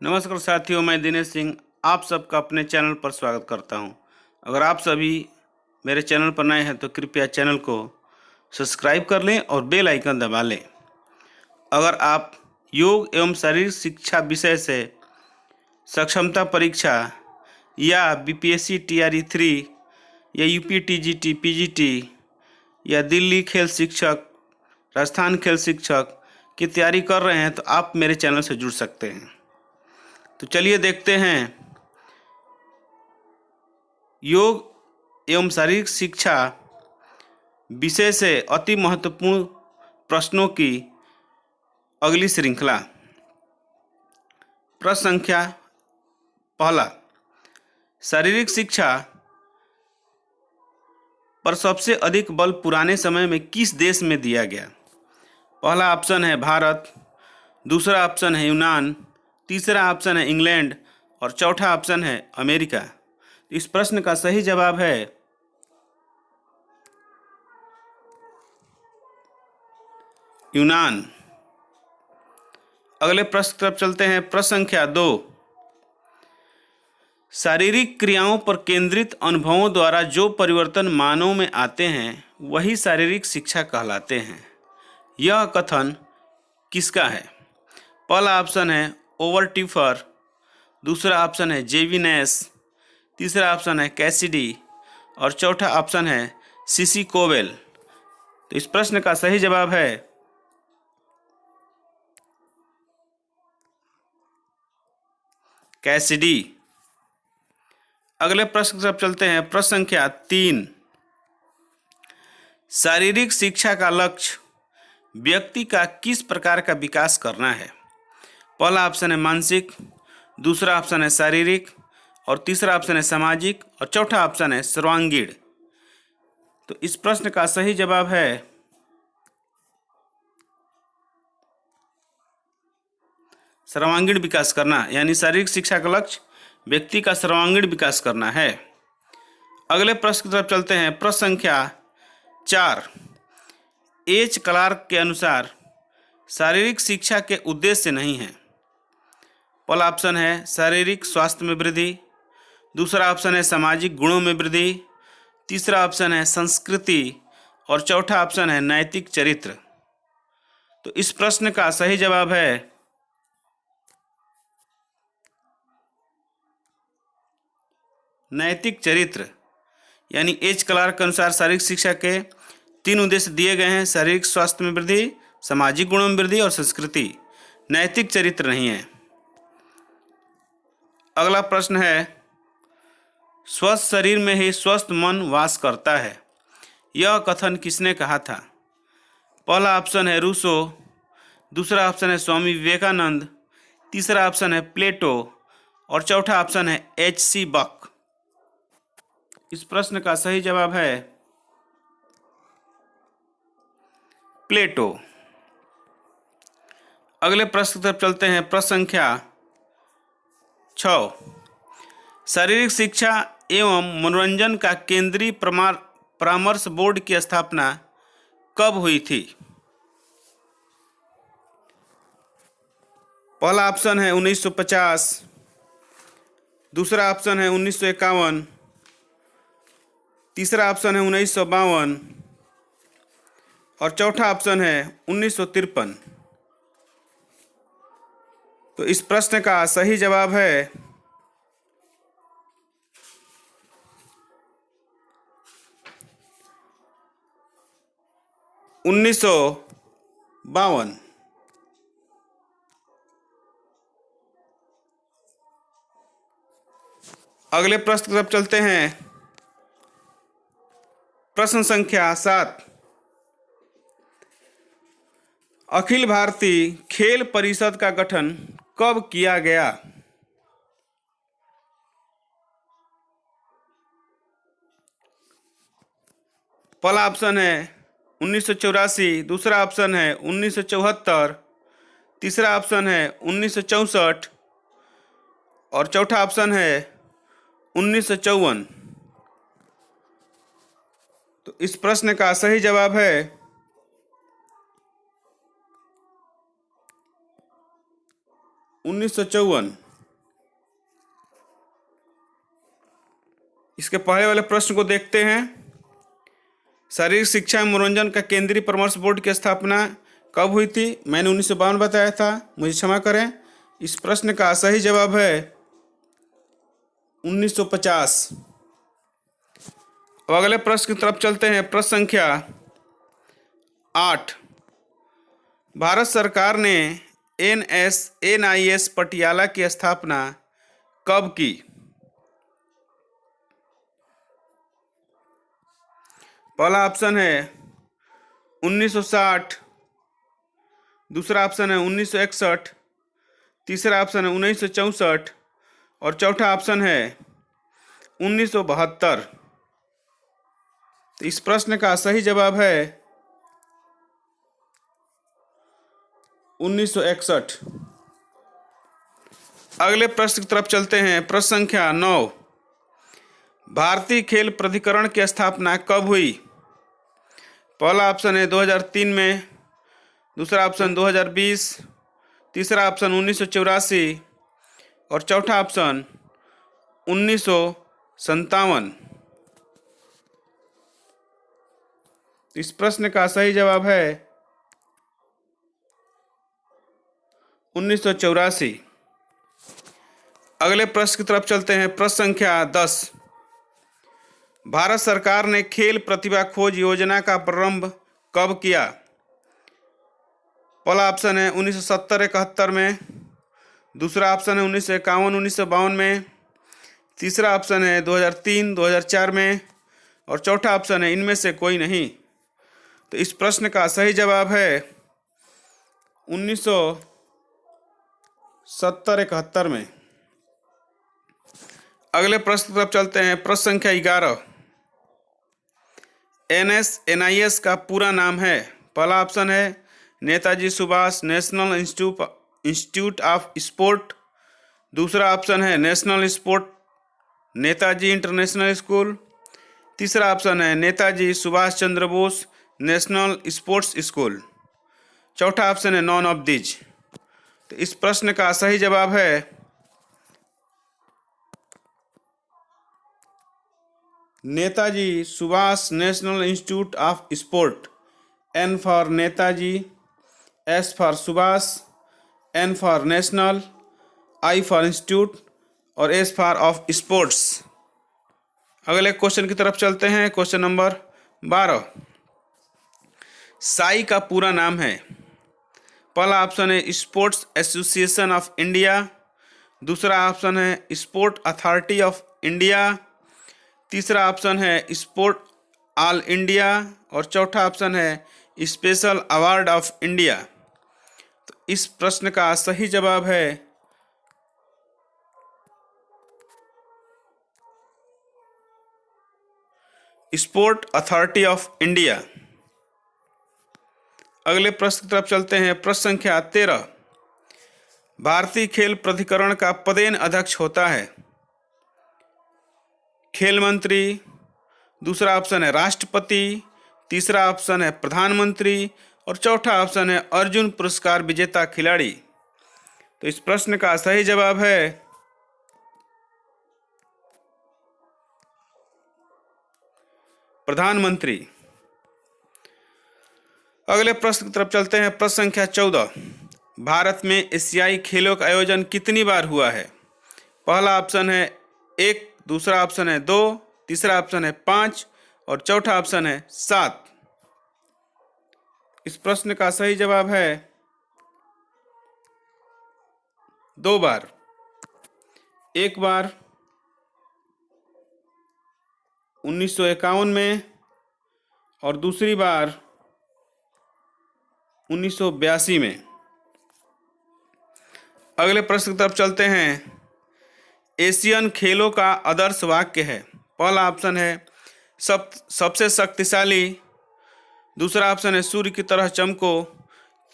नमस्कार साथियों, मैं दिनेश सिंह आप सबका अपने चैनल पर स्वागत करता हूं। अगर आप सभी मेरे चैनल पर नए हैं तो कृपया चैनल को सब्सक्राइब कर लें और बेल आइकन दबा लें। अगर आप योग एवं शारीरिक शिक्षा विषय से सक्षमता परीक्षा या बीपीएससी टीआरई 3 या यूपी टीजीटी पीजीटी या दिल्ली खेल शिक्षक, राजस्थान खेल शिक्षक की तैयारी कर रहे हैं तो आप मेरे चैनल से जुड़ सकते हैं। तो चलिए देखते हैं योग एवं शारीरिक शिक्षा विषय से अति महत्वपूर्ण प्रश्नों की अगली श्रृंखला। प्रश्न संख्या पहला, शारीरिक शिक्षा पर सबसे अधिक बल पुराने समय में किस देश में दिया गया? पहला ऑप्शन है भारत, दूसरा ऑप्शन है यूनान, तीसरा ऑप्शन है इंग्लैंड और चौथा ऑप्शन है अमेरिका। इस प्रश्न का सही जवाब है यूनान। अगले प्रश्न की तरफ चलते हैं। प्रश्न संख्या 2, शारीरिक क्रियाओं पर केंद्रित अनुभवों द्वारा जो परिवर्तन मानव में आते हैं वही शारीरिक शिक्षा कहलाते हैं। यह कथन किसका है? पहला ऑप्शन है ओवर टीफर, दूसरा ऑप्शन है जेवी नैश, तीसरा ऑप्शन है कैसिडी और चौथा ऑप्शन है सीसी कोवेल। तो इस प्रश्न का सही जवाब है कैसिडी। अगले प्रश्न की तरफ चलते हैं। प्रश्न संख्या 3, शारीरिक शिक्षा का लक्ष्य व्यक्ति का किस प्रकार का विकास करना है? पहला ऑप्शन है मानसिक, दूसरा ऑप्शन है शारीरिक और तीसरा ऑप्शन है सामाजिक और चौथा ऑप्शन है सर्वांगीण। तो इस प्रश्न का सही जवाब है सर्वांगीण विकास करना, यानी शारीरिक शिक्षा का लक्ष्य व्यक्ति का सर्वांगीण विकास करना है। अगले प्रश्न की तरफ चलते हैं। प्रश्न संख्या 4, एच क्लार्क के अनुसार शारीरिक शिक्षा के उद्देश्य नहीं है। पहला ऑप्शन है शारीरिक स्वास्थ्य में वृद्धि, दूसरा ऑप्शन है सामाजिक गुणों में वृद्धि, तीसरा ऑप्शन है संस्कृति और चौथा ऑप्शन है नैतिक चरित्र। तो इस प्रश्न का सही जवाब है नैतिक चरित्र, यानी एच क्लार्क के अनुसार शारीरिक शिक्षा के 3 उद्देश्य दिए गए हैं: शारीरिक स्वास्थ्य में वृद्धि, सामाजिक गुणों में वृद्धि और संस्कृति। नैतिक चरित्र नहीं है। अगला प्रश्न है, स्वस्थ शरीर में ही स्वस्थ मन वास करता है। यह कथन किसने कहा था? पहला ऑप्शन है रूसो, दूसरा ऑप्शन है स्वामी विवेकानंद, तीसरा ऑप्शन है प्लेटो और चौथा ऑप्शन है एच.सी. बक। इस प्रश्न का सही जवाब है प्लेटो। अगले प्रश्न की तरफ चलते हैं। प्रश्न संख्या 6, शारीरिक शिक्षा एवं मनोरंजन का केंद्रीय परामर्श बोर्ड की स्थापना कब हुई थी? पहला ऑप्शन है 1950, दूसरा ऑप्शन है 1951, तीसरा ऑप्शन है 1952 और चौथा ऑप्शन है 1953। तो इस प्रश्न का सही जवाब है 1952। अगले प्रश्न की तरफ चलते हैं। प्रश्न संख्या 7, अखिल भारतीय खेल परिषद का गठन कब किया गया? पहला ऑप्शन है 1984, दूसरा ऑप्शन है 1974, तीसरा ऑप्शन है 1964 और चौथा ऑप्शन है 1954। तो इस प्रश्न का सही जवाब है 1954। इसके पहले वाले प्रश्न को देखते हैं। शारीरिक शिक्षा एवं मनोरंजन का केंद्रीय परामर्श बोर्ड की स्थापना कब हुई थी? मैंने 1952 बताया था, मुझे क्षमा करें। इस प्रश्न का सही जवाब है 1950। अब अगले प्रश्न की तरफ चलते हैं। प्रश्न संख्या 8। भारत सरकार ने NIS पटियाला की स्थापना कब की? पहला ऑप्शन है 1960, दूसरा ऑप्शन है 1961, तीसरा ऑप्शन है 1964 और चौथा ऑप्शन है 1972। तो इस प्रश्न का सही जवाब है 1961। अगले प्रश्न की तरफ चलते हैं। प्रश्न संख्या 9। भारतीय खेल प्राधिकरण की स्थापना कब हुई? पहला ऑप्शन है 2003 में, दूसरा ऑप्शन 2020, तीसरा ऑप्शन 1984 और चौथा ऑप्शन 1957। इस प्रश्न का सही जवाब है 1984। अगले प्रश्न की तरफ चलते हैं। प्रश्न संख्या 10। भारत सरकार ने खेल प्रतिभा खोज योजना का प्रारंभ कब किया? पहला ऑप्शन है 1970-71 में, दूसरा ऑप्शन है 1951-1952 में, तीसरा ऑप्शन है 2003-2004 में और चौथा ऑप्शन है इनमें से कोई नहीं। तो इस प्रश्न का सही जवाब है 1970-71 में। अगले प्रश्न की तरफ चलते हैं। प्रश्न संख्या 11। NIS का पूरा नाम है। पहला ऑप्शन है Netaji Subhash national institute of sport, दूसरा ऑप्शन है national sport Netaji international school, तीसरा ऑप्शन है Netaji Subhash Chandra Bose national sports school, चौथा ऑप्शन है नॉन ऑफ दीज। तो इस प्रश्न का सही जवाब है Netaji Subhash national institute of sport. N for Netaji, S for Subhash, N for national, I for institute और S फॉर ऑफ स्पोर्ट्स। अगले क्वेश्चन की तरफ चलते हैं। Question number 12। साई का पूरा नाम है। पहला ऑप्शन है स्पोर्ट्स एसोसिएशन ऑफ इंडिया, दूसरा ऑप्शन है स्पोर्ट अथॉरिटी ऑफ इंडिया, तीसरा ऑप्शन है स्पोर्ट ऑल इंडिया और चौथा ऑप्शन है स्पेशल अवार्ड ऑफ इंडिया। तो इस प्रश्न का सही जवाब है स्पोर्ट अथॉरिटी ऑफ इंडिया। अगले प्रश्न की तरफ चलते हैं। प्रश्न संख्या 13। भारतीय खेल प्राधिकरण का पदेन अध्यक्ष होता है। खेल मंत्री, दूसरा ऑप्शन है राष्ट्रपति, तीसरा ऑप्शन है प्रधानमंत्री और चौथा ऑप्शन है अर्जुन पुरस्कार विजेता खिलाड़ी। तो इस प्रश्न का सही जवाब है प्रधानमंत्री। अगले प्रश्न की तरफ चलते हैं। प्रश्न संख्या 14। भारत में एशियाई खेलों का आयोजन कितनी बार हुआ है? पहला ऑप्शन है 1, दूसरा ऑप्शन है 2, तीसरा ऑप्शन है 5 और चौथा ऑप्शन है 7। इस प्रश्न का सही जवाब है 2 बार। एक बार 1951 में और दूसरी बार 1982 में। अगले प्रश्न की तरफ चलते हैं। एशियन खेलों का आदर्श वाक्य है। पहला ऑप्शन है सबसे शक्तिशाली, दूसरा ऑप्शन है सूर्य की तरह चमको,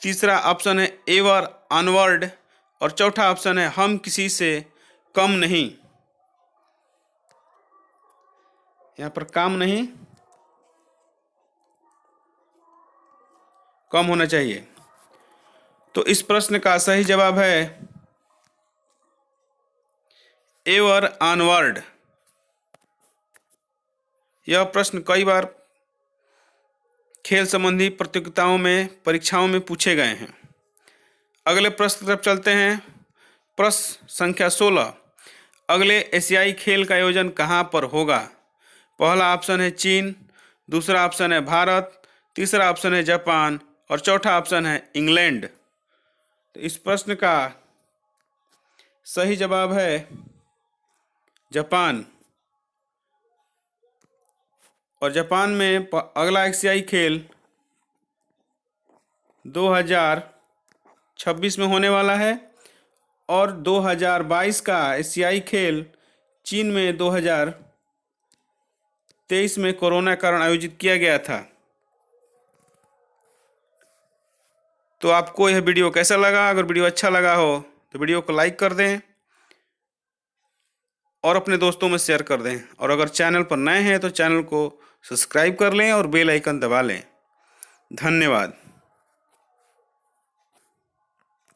तीसरा ऑप्शन है एवर ऑनवर्ड और चौथा ऑप्शन है हम किसी से कम नहीं। यहाँ पर काम नहीं, कम होना चाहिए। तो इस प्रश्न का सही जवाब है एवर ऑनवर्ड। यह प्रश्न कई बार खेल संबंधी प्रतियोगिताओं में, परीक्षाओं में पूछे गए हैं। अगले प्रश्न की तरफ चलते हैं। प्रश्न संख्या 16। अगले एशियाई खेल का आयोजन कहाँ पर होगा? पहला ऑप्शन है चीन, दूसरा ऑप्शन है भारत, तीसरा ऑप्शन है जापान और चौथा ऑप्शन है इंग्लैंड। तो इस प्रश्न का सही जवाब है जापान। और जापान में अगला एशियाई खेल 2026 में होने वाला है और 2022 का एशियाई खेल चीन में 2023 में कोरोना के कारण आयोजित किया गया था। तो आपको यह वीडियो कैसा लगा? अगर वीडियो अच्छा लगा हो तो वीडियो को लाइक कर दें और अपने दोस्तों में शेयर कर दें। और अगर चैनल पर नए हैं तो चैनल को सब्सक्राइब कर लें और बेल आइकन दबा लें। धन्यवाद।